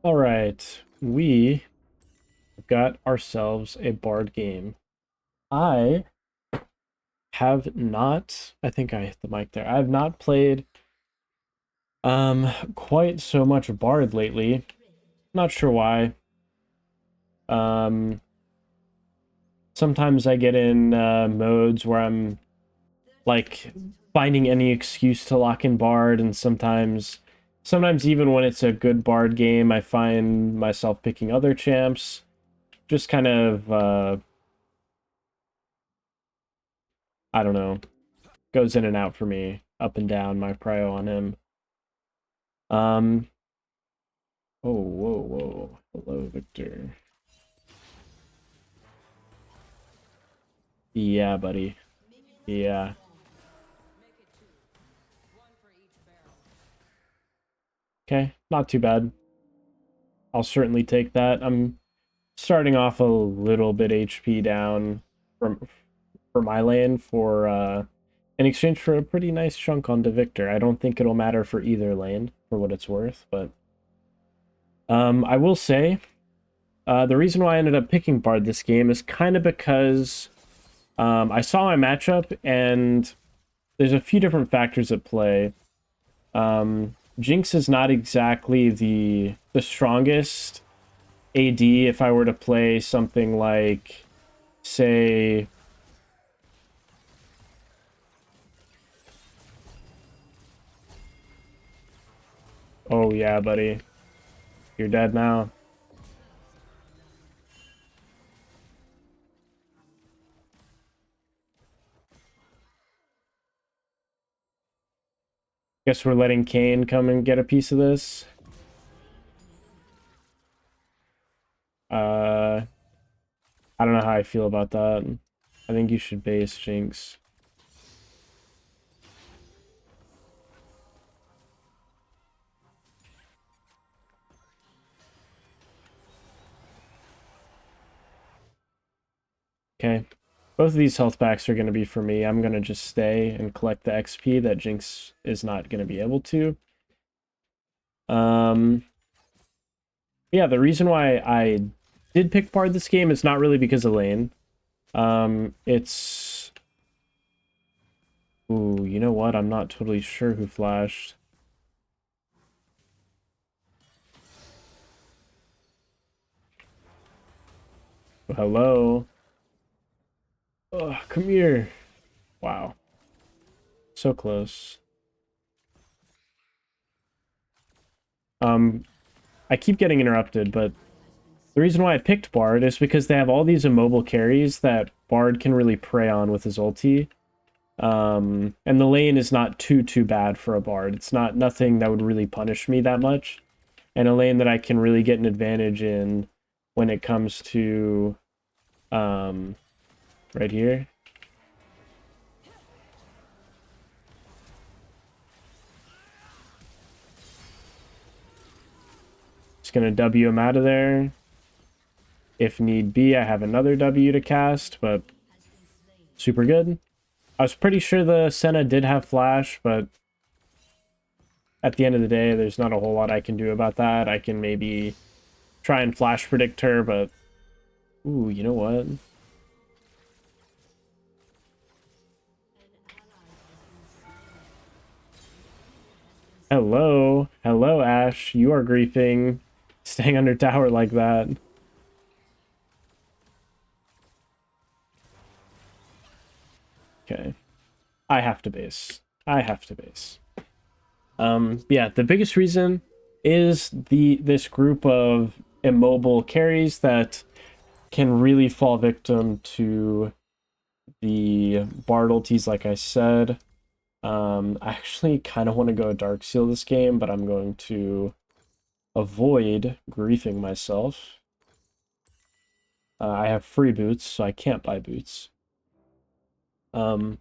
All right, we got ourselves a Bard game. I have not, I think I hit the mic there. I have not played quite so much Bard lately. Not sure why. Um Sometimes I get in modes where I'm like finding any excuse to lock in Bard, and sometimes even when it's a good Bard game, I find myself picking other champs. Just kind of I don't know, goes in and out for me, up and down my prio on him. Um, oh, whoa, whoa. Hello, Victor. Yeah, buddy. Yeah. Okay, not too bad. I'll certainly take that. I'm starting off a little bit HP down from for my lane for in exchange for a pretty nice chunk onto Victor. I don't think it'll matter for either lane for what it's worth, but I will say the reason why I ended up picking Bard this game is kind of because I saw my matchup, and there's a few different factors at play. Jinx is not exactly the strongest AD if I were to play something like, say, oh yeah, buddy, you're dead now. Guess we're letting Kane come and get a piece of this. Uh, I don't know how I feel about that. I think you should base Jinx. Okay. Both of these health packs are going to be for me. I'm going to just stay and collect the XP that Jinx is not going to be able to. Um, yeah, the reason why I did pick Bard this game is not really because of lane. It's... Ooh, you know what? I'm not totally sure who flashed. Hello? Ugh, come here. Wow. So close. Um, I keep getting interrupted, but the reason why I picked Bard is because they have all these immobile carries that Bard can really prey on with his ulti. And the lane is not too bad for a Bard. It's not nothing that would really punish me that much. And a lane that I can really get an advantage in when it comes to right here. Just gonna W him out of there. If need be, I have another W to cast, but super good. I was pretty sure the Senna did have flash, but at the end of the day, there's not a whole lot I can do about that. I can maybe try and flash predict her, but ooh, you know what? Hello. Hello, Ash. You are griefing. Staying under tower like that. Okay. I have to base. I have to base. Yeah, the biggest reason is this group of immobile carries that can really fall victim to the Bard ultis, like I said. I actually kind of want to go Dark Seal this game, but I'm going to avoid griefing myself. I have free boots, so I can't buy boots. And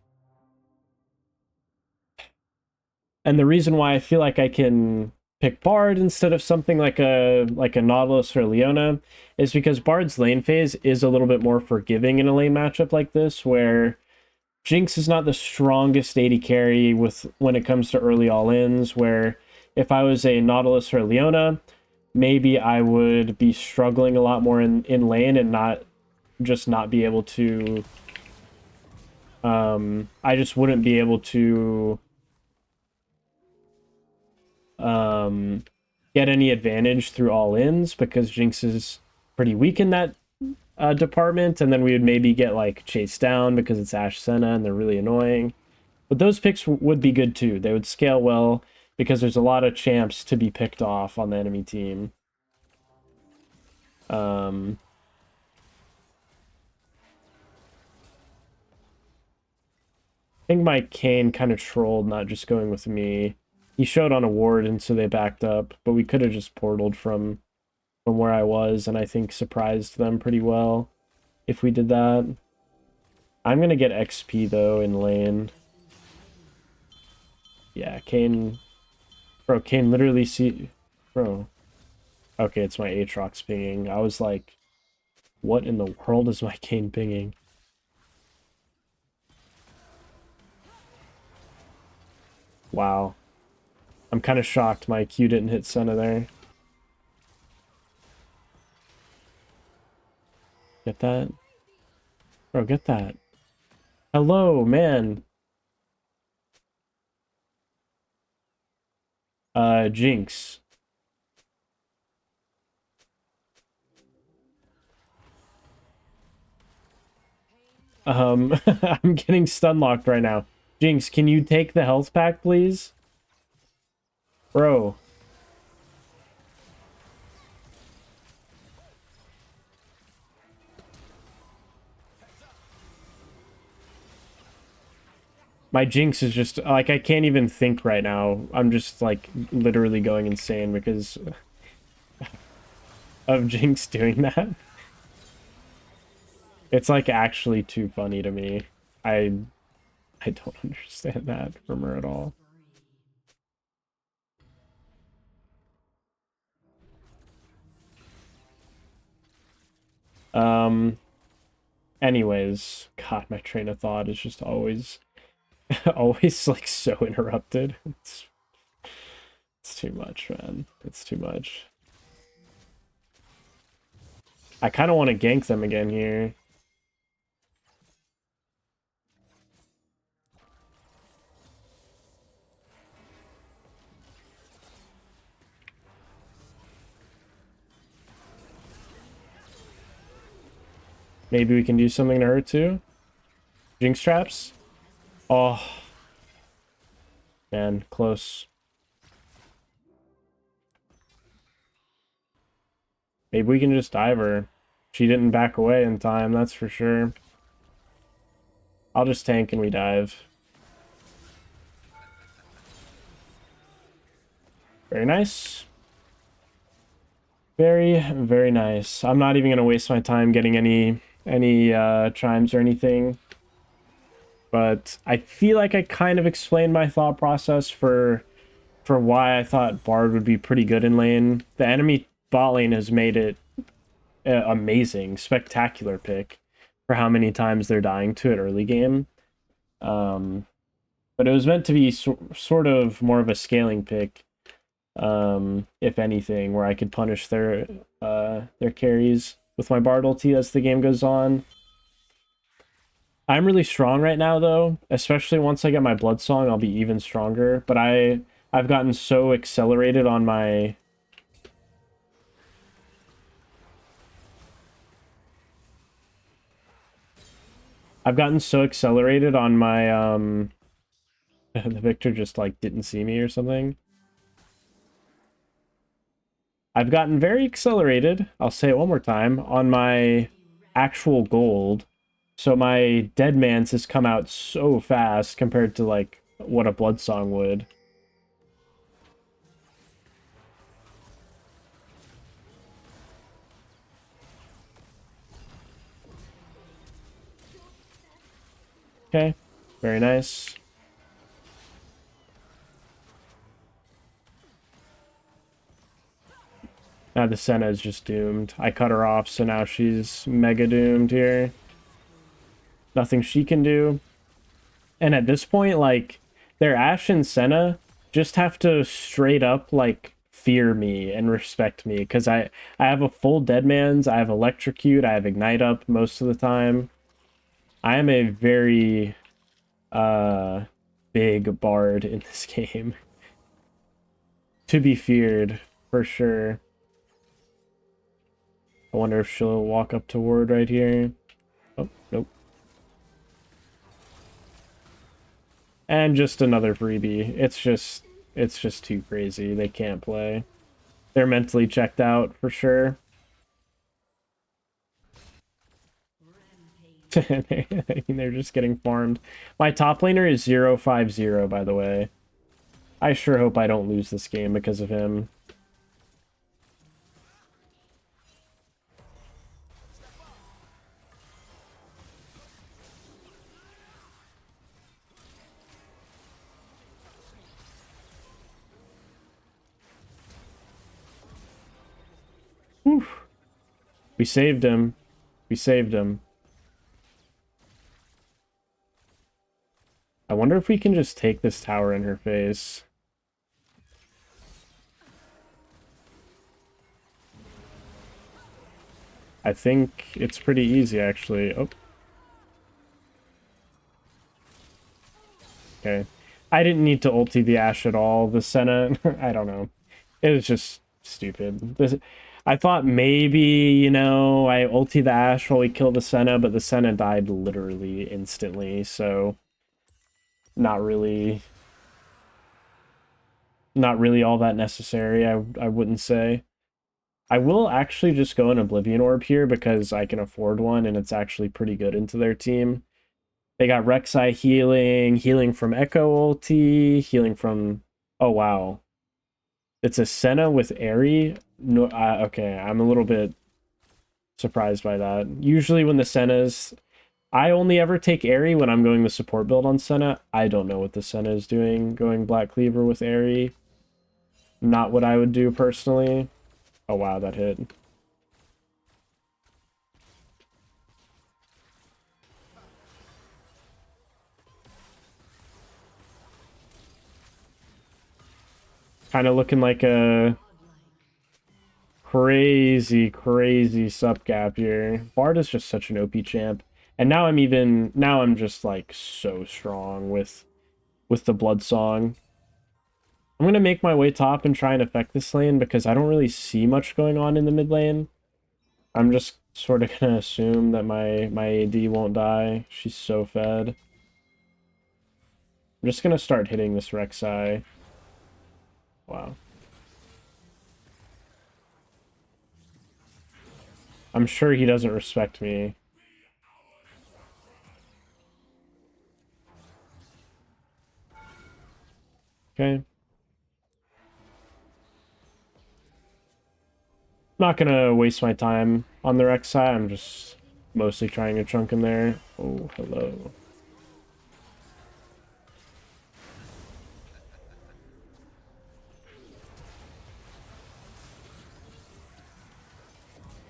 the reason why I feel like I can pick Bard instead of something like a Nautilus or Leona is because Bard's lane phase is a little bit more forgiving in a lane matchup like this, where Jinx is not the strongest AD carry with when it comes to early all-ins, where if I was a Nautilus or a Leona, maybe I would be struggling a lot more in lane and not be able to I just wouldn't be able to get any advantage through all-ins because Jinx is pretty weak in that department, and then we would maybe get like chased down because it's Ashe Senna and they're really annoying. But those picks would be good too. They would scale well because there's a lot of champs to be picked off on the enemy team. I think my Kayn kind of trolled not just going with me. He showed on a ward, and so they backed up, but we could have just portaled from where I was, and I think surprised them pretty well if we did that. I'm gonna get XP though in lane. Yeah, Kayn. Bro, Kayn literally Bro. Okay, it's my Aatrox pinging. I was like, what in the world is my Kayn pinging? Wow. I'm kind of shocked my Q didn't hit Senna there. Get that? Bro, get that. Hello, man. Jinx. I'm getting stun locked right now. Jinx, can you take the health pack, please? Bro. My Jinx is just, like, I can't even think right now. I'm just, like, literally going insane because of Jinx doing that. It's, like, actually too funny to me. I don't understand that from her at all. Anyways, God, my train of thought is just always always like so interrupted. It's too much, man. It's too much. I kind of want to gank them again here. Maybe we can do something to her too. Jinx traps. Oh, man, close. Maybe we can just dive her. She didn't back away in time, that's for sure. I'll just tank and we dive. Very nice. Very, very nice. I'm not even going to waste my time getting any chimes or anything. But I feel like I kind of explained my thought process for why I thought Bard would be pretty good in lane. The enemy bot lane has made it amazing, spectacular pick for how many times they're dying to it early game. But it was meant to be sort of more of a scaling pick, if anything, where I could punish their carries with my Bard ulti as the game goes on. I'm really strong right now, though. Especially once I get my Blood Song, I'll be even stronger. But I've gotten so accelerated on my... I've gotten so accelerated on my... the Victor just, like, didn't see me or something. I've gotten very accelerated, I'll say it one more time, on my actual gold. So my Dead Man's has come out so fast compared to, like, what a Blood Song would. Okay, very nice. Now the Senna is just doomed. I cut her off, so now she's mega doomed here. Nothing she can do. And at this point, like, their Ashe and Senna just have to straight up, like, fear me and respect me because I have a full Deadman's, I have Electrocute, I have Ignite up most of the time. I am a very big bard in this game. To be feared, for sure. I wonder if she'll walk up to ward right here. Oh, nope. And just another freebie. It's just too crazy. They can't play. They're mentally checked out for sure. They're just getting farmed. My top laner is 050, by the way. I sure hope I don't lose this game because of him. Whew. We saved him. We saved him. I wonder if we can just take this tower in her face. I think it's pretty easy, actually. Oh. Okay. I didn't need to ulti the Ashe at all. The Senna, I don't know. It was just stupid. I thought maybe, you know, I ulti the Ashe while we kill the Senna, but the Senna died literally instantly, so not really all that necessary, I wouldn't say. I will actually just go an Oblivion Orb here because I can afford one and it's actually pretty good into their team. They got Rek'Sai healing, healing from Echo ulti, healing from... Oh, wow. It's a Senna with Aerie? No, okay, I'm a little bit surprised by that. Usually when the Senna's... I only ever take Aerie when I'm going the support build on Senna. I don't know what the Senna is doing, going Black Cleaver with Aerie. Not what I would do personally. Oh wow, that hit. Kind of looking like a crazy sup gap here. Bard is just such an OP champ. And now I'm just like so strong with the Blood Song. I'm gonna make my way top and try and affect this lane because I don't really see much going on in the mid lane. I'm just sort of gonna assume that my AD won't die. She's so fed. I'm just gonna start hitting this Rek'Sai. Wow. I'm sure he doesn't respect me. Okay. Not gonna waste my time on the Rek'Sai. I'm just mostly trying to chunk him there. Oh, hello.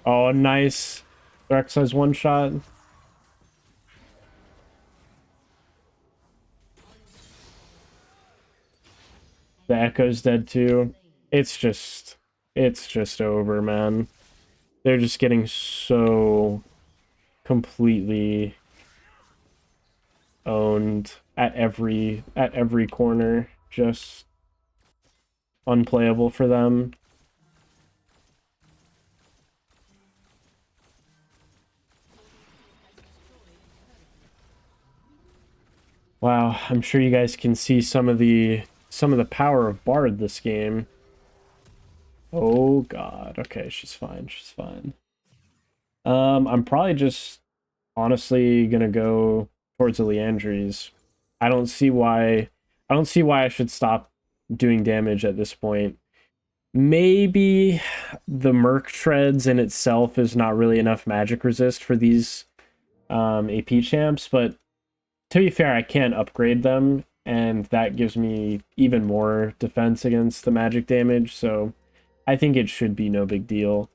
Oh, nice. The Rek'Sai's one shot. The Echo's dead too. It's just over, man. They're just getting so completely owned at every corner. Just unplayable for them. Wow, I'm sure you guys can see some of the power of Bard this game. Oh god. Okay, she's fine. She's fine. I'm probably just honestly gonna go towards the Liandry's. I don't see why I should stop doing damage at this point. Maybe the Merc Treads in itself is not really enough magic resist for these AP champs, but to be fair, I can upgrade them, and that gives me even more defense against the magic damage, so I think it should be no big deal.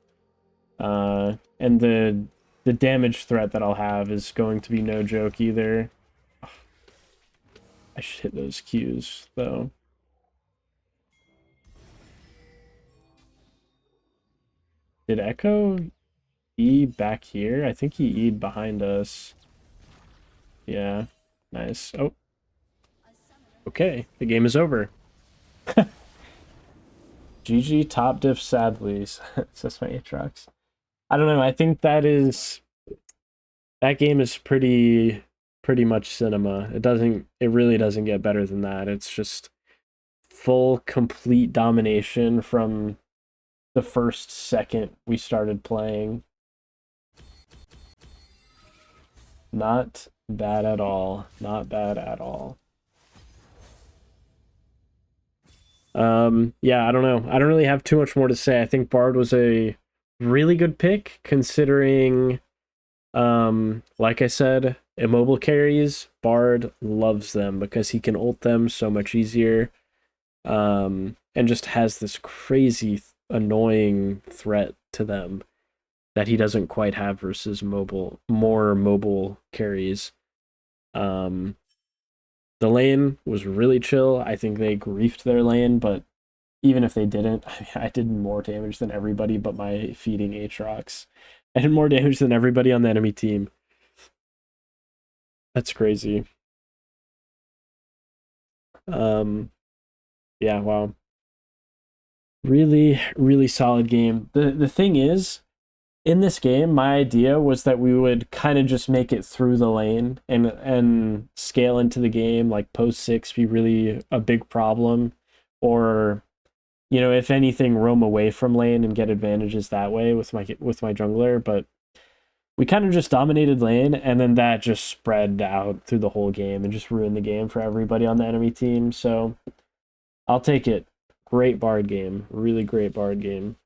And the damage threat that I'll have is going to be no joke either. I should hit those Qs, though. Did Echo E back here? I think he E'd behind us. Yeah, nice. Oh, okay, the game is over. GG top diff sadly, says my Aatrox. I don't know, I think that game is pretty much cinema. It really doesn't get better than that. It's just full complete domination from the first second we started playing. Not bad at all. Not bad at all. Yeah, I don't know. I don't really have too much more to say. I think Bard was a really good pick considering like I said, immobile carries, Bard loves them because he can ult them so much easier. And just has this crazy annoying threat to them that he doesn't quite have versus more mobile carries. Um, the lane was really chill. I think they griefed their lane, but even if they didn't, I did more damage than everybody but my feeding Aatrox. I did more damage than everybody on the enemy team. That's crazy. Yeah, wow. Really, really solid game. The thing is, in this game, my idea was that we would kind of just make it through the lane and scale into the game, like post 6 be really a big problem, or if anything, roam away from lane and get advantages that way with my jungler. But we kind of just dominated lane, and then that just spread out through the whole game and just ruined the game for everybody on the enemy team. So I'll take it. Great Bard game. Really great Bard game.